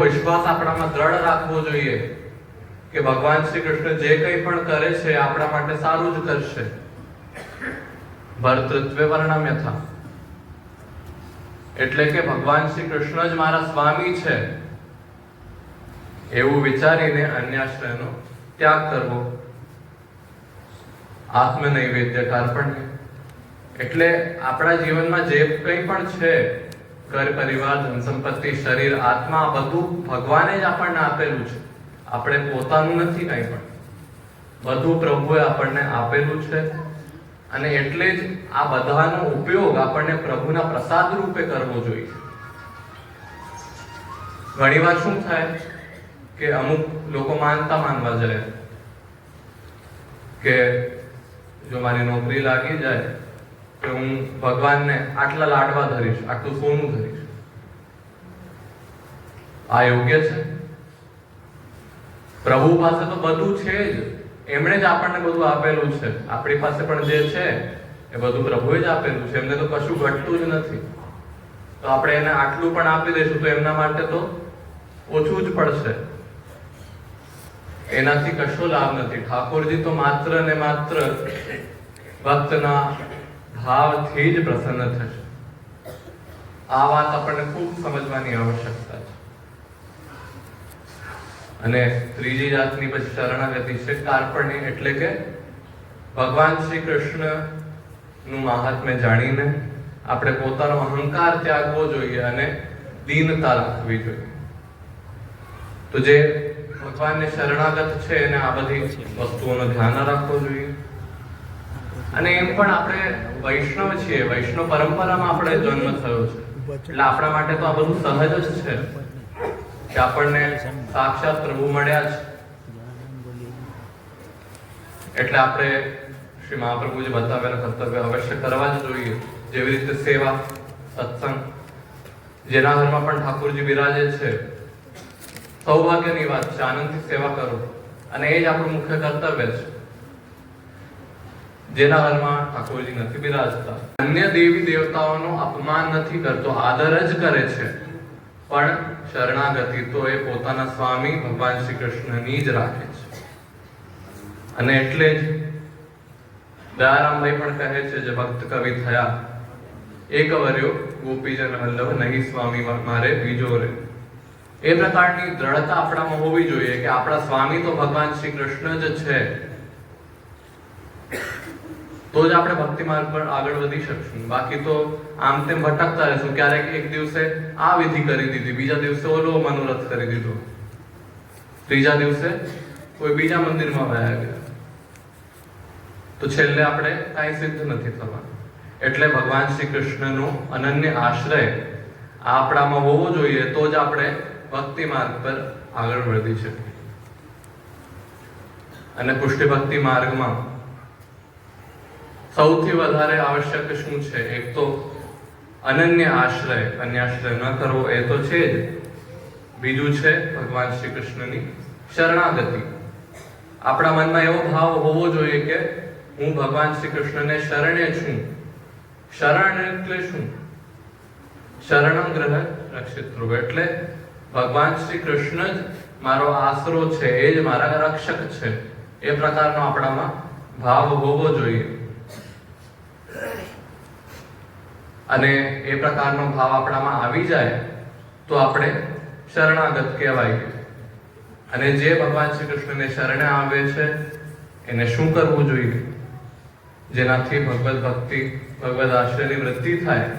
વિશ્વાસ આપણામાં દ્રઢ રાખવો જોઈએ કે ભગવાન શ્રી કૃષ્ણ જે કંઈ પણ કરે છે આપણા માટે સારું જ કરશે. ભર્તૃત્વે વર્ણમ્યથા, એટલે કે ભગવાન શ્રી કૃષ્ણ જ મારા સ્વામી છે એવું વિચારીને અન્યાશ્રયનો ત્યાગ કરવો. આત્મનૈવેદ્ય કાર્પણ્ય, એટલે આપણા જીવનમાં જે કંઈ પણ છે, ઘર પરિવાર ધન સંપત્તિ શરીર આત્મા, બધું ભગવાને જ આપણને આપેલું છે. આપણે પોતાનું નથી કંઈ પણ, બધું પ્રભુએ આપણને આપેલું છે. અને એટલે જ આ બધાનો ઉપયોગ આપણને પ્રભુના પ્રસાદ રૂપે કરવો જોઈએ. ઘણીવાર શું થાય કે અમુક લોકો માનવા જાય કે જો મારી નોકરી લાગી જાય તો હું ભગવાનને આટલા લાડવા ધરીશ, આટલું સોનું ધરીશ. આ યોગ્ય છે? પ્રભુ પાસે તો બધું છે જ, એમણે જ આપણને બધું આપેલું છે. આપણી પાસે પણ જે છે એ બધું પ્રભુએ જ આપેલું છે. એમને તો કશું ઘટતું જ નથી. તો આપણે એને આટલું પણ આપી દઈશું તો એમના માટે તો ઓછું જ પડશે. એનાથી કશો લાભ નથી. ઠાકોરજી તો માત્ર ને માત્ર ભક્તના ભાવથી જ પ્રસન્ન થશે. આ વાત આપણને ખૂબ સમજવાની આવશ્યકતા છે. અને ત્રીજી જાતની પછી શરણાગતિ છે કાર્પણ્ય, એટલે કે ભગવાન શ્રી કૃષ્ણ નું મહાત્મ્ય જાણીને આપણે પોતાનો અહંકાર ત્યાગવો જોઈએ અને દીનતા રાખવી જોઈએ. તો જે ભગવાનને શરણાગત છે એને આ બધી વસ્તુઓનું ધ્યાન રાખવું જોઈએ. અને એમ પણ આપણે વૈષ્ણવ છીએ, વૈષ્ણવ પરંપરામાં આપણે જન્મ થયો છે, એટલે આપણા માટે તો આ બધું સહજ જ છે કે આપણને સાક્ષાત પ્રભુ મળ્યા છે. એટલે આપણે શ્રી મહાપ્રભુજી બતાવેલા કર્તવ્ય અવશ્ય કરવા જ જોઈએ. જેવી રીતે સેવા, સત્સંગ, જેના ઘરમાં પણ ઠાકોરજી બિરાજે છે, સૌભાગ્યની વાત છે, આનંદથી સેવા કરો. અને એ જ આપણું મુખ્ય કર્તવ્ય છે. જેના ઘરમાં ઠાકોરજી નથી બિરાજતા, અન્ય દેવી દેવતાઓનો અપમાન નથી કરતો, આદર જ કરે છે, પણ શરણાગતિ તો એ પોતાના સ્વામી ભગવાન શ્રી કૃષ્ણની જ રાખે છે. અને એટલે જ દયારામભાઈ પણ કહે છે, જે ભક્ત કવિ થયા, એક વર્યો ગોપીજન વલ્લભ નહીં સ્વામી મારે બીજો રે. એ પ્રકારની દ્રઢતા આપણામાં હોવી જોઈએ કે આપણા સ્વામી તો ભગવાન શ્રી કૃષ્ણ જ છે. તો જ આપણે ભક્તિ માર્ગ પર આગળ વધી શકશું. બાકી તો આમ તેમ ભટકતા રહેશું. ક્યારેક એક દિવસે આ વિધિ કરી દીધી, બીજા દિવસે ઓલો મનોરથ કરી દીધો, ત્રીજા દિવસે કોઈ બીજા મંદિરમાં વયા ગયા, તો છેલ્લે આપણે કાંઈ સિદ્ધ નથી થવાનું. એટલે ભગવાન શ્રી કૃષ્ણનો અનન્ય આશ્રય આપણામાં હોવો જોઈએ, તો જ આપણે ભક્તિ માર્ગ પર આગળ વધી શકીએ. અને પુષ્ટિ ભક્તિ માર્ગમાં સૌથી વધારે આવશ્યક શું છે? એક તો અનન્ય આશ્રય, અન્યાશ્રય ન કરવો, એ તો છે જ. બીજું છે ભગવાન શ્રી કૃષ્ણની શરણાગતિ. આપણા મનમાં એવો ભાવ હોવો જોઈએ કે હું ભગવાન શ્રી કૃષ્ણને શરણે છું. શરણ એટલે શું? શરણં ગ્રહ રક્ષિતૃ, એટલે ભગવાન શ્રી કૃષ્ણ જ મારો આશરો છે, એ જ મારા રક્ષક છે. એ પ્રકારનો આપણામાં ભાવ હોવો જોઈએ. અને એ પ્રકારનો ભાવ આપણામાં આવી જાય તો આપણે શરણાગત કહેવાય. અને જે ભગવાન શ્રી કૃષ્ણને શરણે આવે છે એને શું કરવું જોઈએ? જેનાથી ભગવદ ભક્તિ, ભગવદ આશ્રયની વૃદ્ધિ થાય,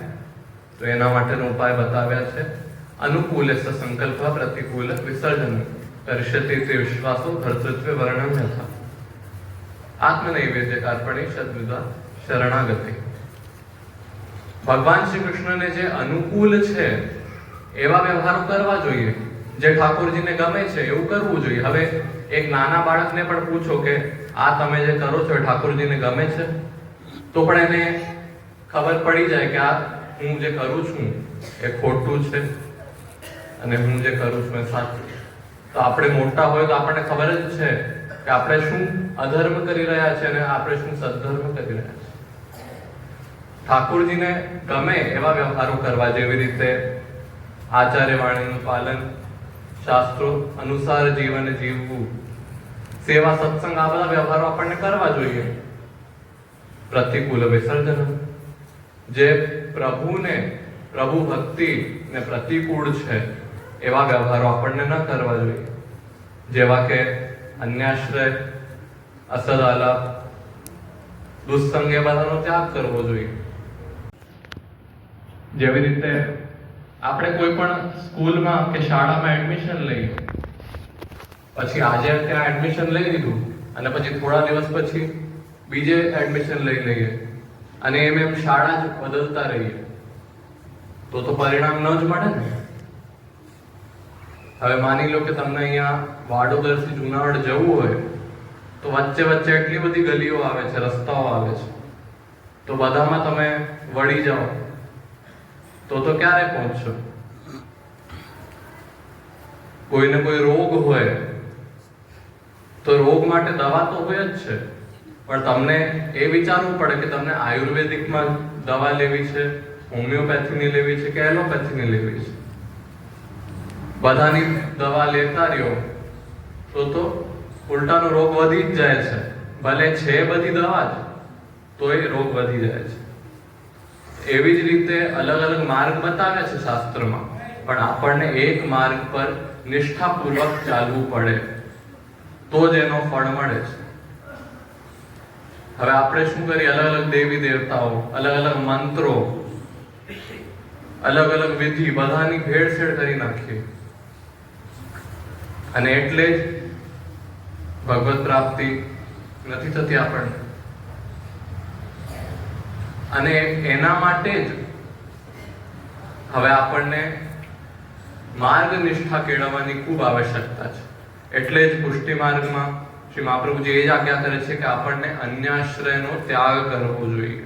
તો એના માટેનો ઉપાય બતાવ્યા છે. અનુકૂલ સંકલ્પ પ્રતિકૂલ વિસર્જન કર્ષ્યતે તે વિશ્વાસો ભર્તૃત્વે વર્ણમ્યથા. આત્મનૈવેદ્ય કાર્પણી સદ્વિધા શરણાગતિ. ભગવાન શ્રી કૃષ્ણને જે અનુકૂલ છે એવા વ્યવહારો કરવા જોઈએ. જે ઠાકોરજીને ગમે છે એવું કરવું જોઈએ. હવે એક નાના બાળકને પણ પૂછો કે આ તમે જે કરો છો એ ઠાકોરજીને ગમે છે, તો પણ એને ખબર પડી જાય કે આ હું જે કરું છું એ ખોટું છે અને હું જે કરું છું એ સાચું. તો આપણે મોટા હોય તો આપણને ખબર જ છે કે આપણે શું અધર્મ કરી રહ્યા છે અને આપણે શું સદ્ધર્મ કરી રહ્યા છે. ઠાકોરજીને ગમે એવા વ્યવહારો કરવા, જેવી રીતે આચાર્ય વાણીનું પાલન, શાસ્ત્રો અનુસાર જીવન જીવવું, સેવા સત્સંગ, આ બધા વ્યવહારો આપણને કરવા જોઈએ. પ્રતિકૂળ વિસર્જન, જે પ્રભુ ભક્તિ ને પ્રતિકૂળ છે એવા વ્યવહારો આપણને ન કરવા જોઈએ, જેવા કે અન્યાશ્રય, અસદાલાપ, દુસ્સંગ, એ બધાનો ત્યાગ કરવો જોઈએ. જેવી રીતે આપણે કોઈ પણ સ્કૂલમાં કે શાળામાં એડમિશન લઈએ, પછી આજે ત્યાં એડમિશન લઈ લીધું અને પછી થોડા દિવસ પછી બીજે એડમિશન લઈ લઈએ અને એમ શાળા જ બદલતા રહીએ, તો પરિણામ ન જ મળે ને. હવે માની લો કે તમને અહીંયા વાડોદરથી જુનાગઢ જવું હોય તો વચ્ચે વચ્ચે એટલી બધી ગલીઓ આવે છે, રસ્તાઓ આવે છે, તો બધામાં તમે વળી જાઓ તો ક્યારે પહોંચશો? કોઈને કોઈ રોગ હોય તો રોગ માટે દવા તો હોય જ છે, પણ તમને એ વિચારવું પડે કે તમને આયુર્વેદિકમાં દવા લેવી છે, હોમિયોપેથીની લેવી છે કે એલોપેથીની લેવી છે. બધાની દવા લેતા રહ્યો તો ઉલટાનો રોગ વધી જ જાય છે. ભલે છે બધી દવા જ, તોય રોગ વધી જાય છે. એવી જ રીતે અલગ અલગ માર્ગ બતાવ્યા છે શાસ્ત્રમાં, પણ આપણને એક માર્ગ પર નિષ્ઠાપૂર્વક ચાલવું પડે તો જ એનો ફળ મળે છે. હવે આપણે શું કરીએ? અલગ અલગ દેવી દેવતાઓ, અલગ અલગ મંત્રો, અલગ અલગ વિધિ, બધાની ભેળસેળ કરી નાખીએ અને એટલે જ ભગવત પ્રાપ્તિ નથી થતી આપણને. અને એના માટે જ હવે આપણને માર્ગ નિષ્ઠા કેળવવાની ખૂબ આવશ્યકતા છે. એટલે જ પુષ્ટિ માર્ગમાં શ્રી મહાપ્રભુજી એ જ આજ્ઞા કરે છે કે આપણને અન્યાશ્રયનો ત્યાગ કરવો જોઈએ.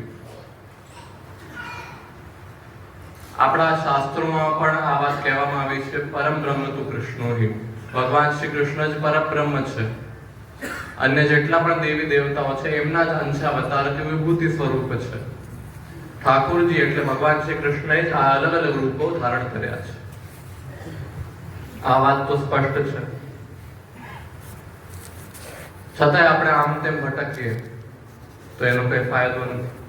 આપણા શાસ્ત્રોમાં પણ આ વાત કહેવામાં આવી છે, પરમ બ્રહ્મ તુ કૃષ્ણો હિ. ભગવાન શ્રી કૃષ્ણ જ પરબ્રહ્મ છે. અન્ય જેટલા પણ દેવી દેવતાઓ છે એમના જ અંશ અવતાર કે વિભૂતિ સ્વરૂપ છે. ઠાકોરજી એટલે ભગવાન શ્રી કૃષ્ણએ જ આ અલગ અલગ રૂપો ધારણ કર્યા છે. આ વાત તો સ્પષ્ટ છે. છતાંય આપણે આમ તેમ ભટકીએ તો એનો કઈ ફાયદો નથી.